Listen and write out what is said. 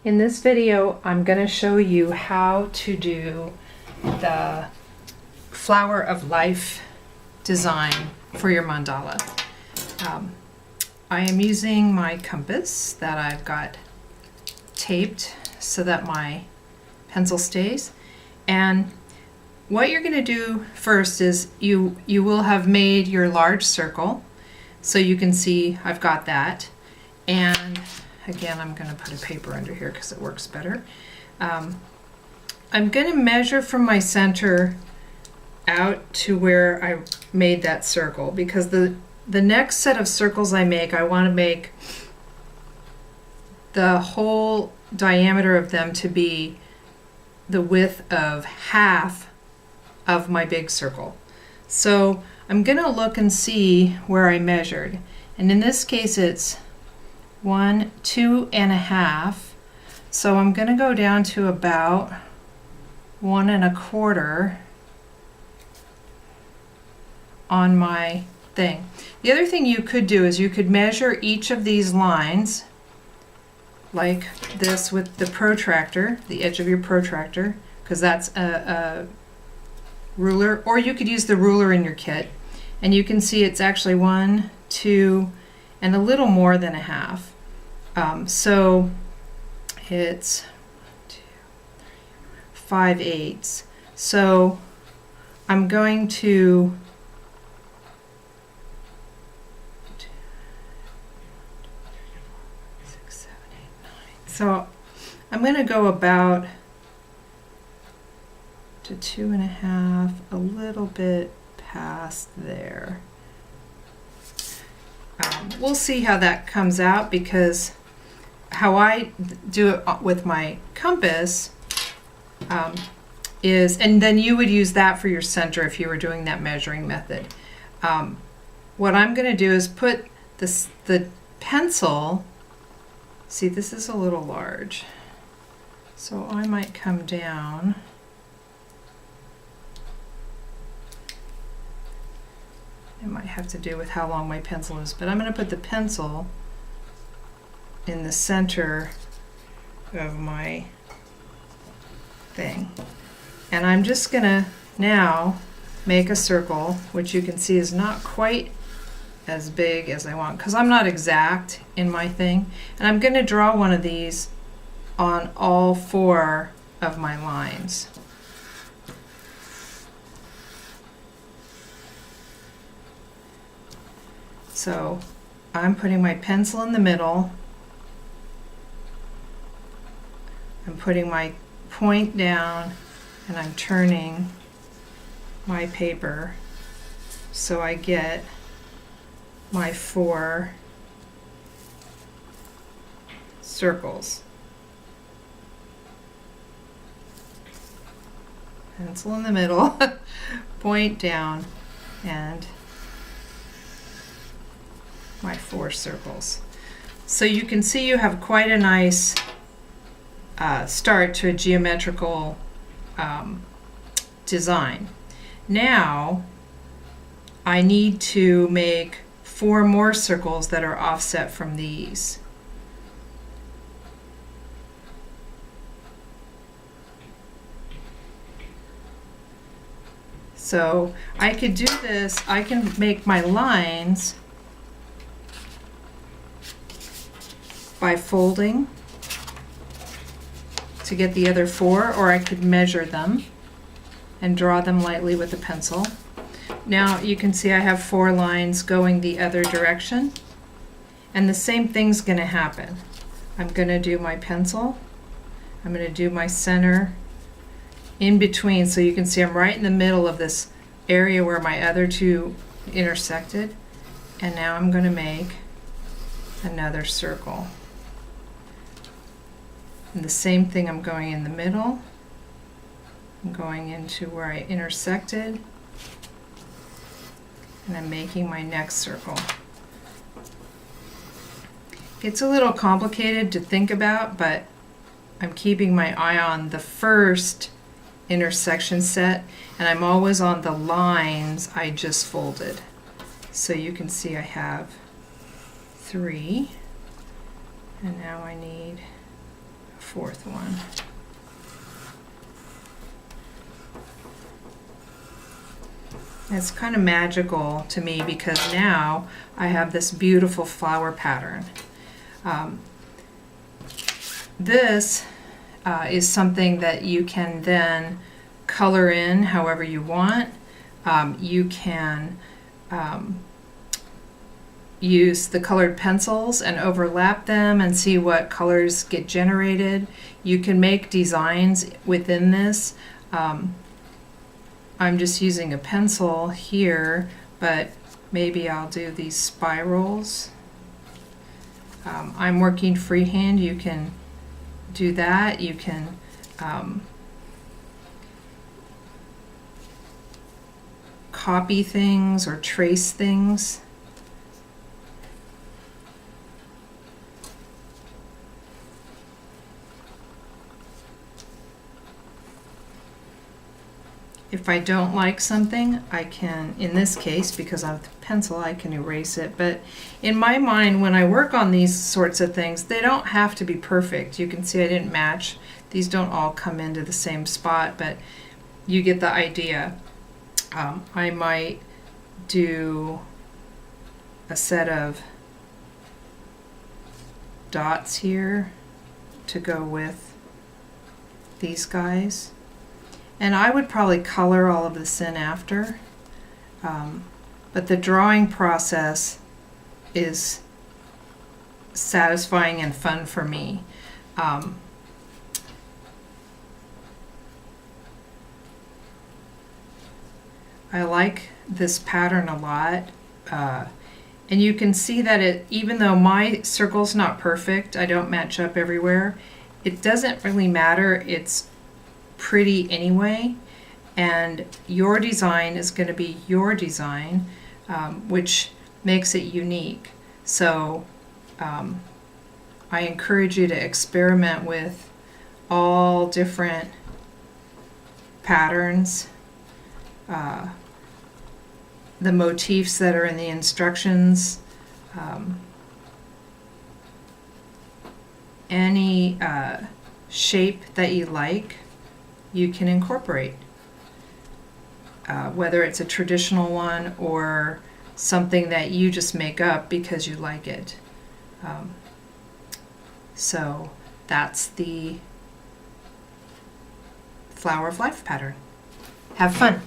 In this video, I'm going to show you how to do the flower of life design for your mandala. I am using my compass that I've got taped so that my pencil stays. And what you're going to do first is you will have made your large circle. So you can see I've got that. And again, I'm going to put a paper under here because it works better. I'm going to measure from my center out to where I made that circle, because the next set of circles I want to make the whole diameter of them to be the width of half of my big circle. So I'm going to look and see where I measured. And in this case, it's 1, 2.5. So I'm going to go down to about 1.25 on my thing. The other thing you could do is you could measure each of these lines like this with the protractor, the edge of your protractor, because that's a ruler, or you could use the ruler in your kit, and you can see it's actually 1, 2, and a little more than a half. So it's 5/8. So I'm going to I'm going to go about to 2.5, a little bit past there. We'll see how that comes out, because how I do it with my compass is, and then you would use that for your center if you were doing that measuring method. What I'm going to do is put the pencil. See, this is a little large, so I might come down. It might have to do with how long my pencil is, but I'm going to put the pencil in the center of my thing. And I'm just going to now make a circle, which you can see is not quite as big as I want, because I'm not exact in my thing. And I'm going to draw one of these on all 4 of my lines. So I'm putting my pencil in the middle. I'm putting my point down, and I'm turning my paper so I get my 4 circles. Pencil in the middle, point down, and my 4 circles. So you can see you have quite a nice start to a geometrical design. Now I need to make 4 more circles that are offset from these. So I could do this, I can make my lines by folding to get the other 4, or I could measure them and draw them lightly with a pencil. Now you can see I have 4 lines going the other direction, and the same thing's going to happen. I'm going to do my pencil, I'm going to do my center in between, so you can see I'm right in the middle of this area where my other 2 intersected, and now I'm going to make another circle. And the same thing, I'm going in the middle, I'm going into where I intersected, and I'm making my next circle. It's a little complicated to think about, but I'm keeping my eye on the first intersection set, and I'm always on the lines I just folded. So you can see I have 3, and now I need fourth one. It's kind of magical to me because now I have this beautiful flower pattern. This is something that you can then color in however you want. You can use the colored pencils and overlap them and see what colors get generated. You can make designs within this. I'm just using a pencil here, but maybe I'll do these spirals. I'm working freehand. You can do that. You can copy things or trace things. If I don't like something, I can, in this case, because I have the pencil, I can erase it. But in my mind, when I work on these sorts of things, they don't have to be perfect. You can see I didn't match. These don't all come into the same spot, but you get the idea. I might do a set of dots here to go with these guys. And I would probably color all of this in after, but the drawing process is satisfying and fun for me. I like this pattern a lot, and you can see that even though my circle's not perfect, I don't match up everywhere, it doesn't really matter. It's pretty anyway, and your design is going to be your design, which makes it unique. So I encourage you to experiment with all different patterns, the motifs that are in the instructions, any shape that you like, you can incorporate, whether it's a traditional one or something that you just make up because you like it. So that's the Flower of Life pattern. Have fun.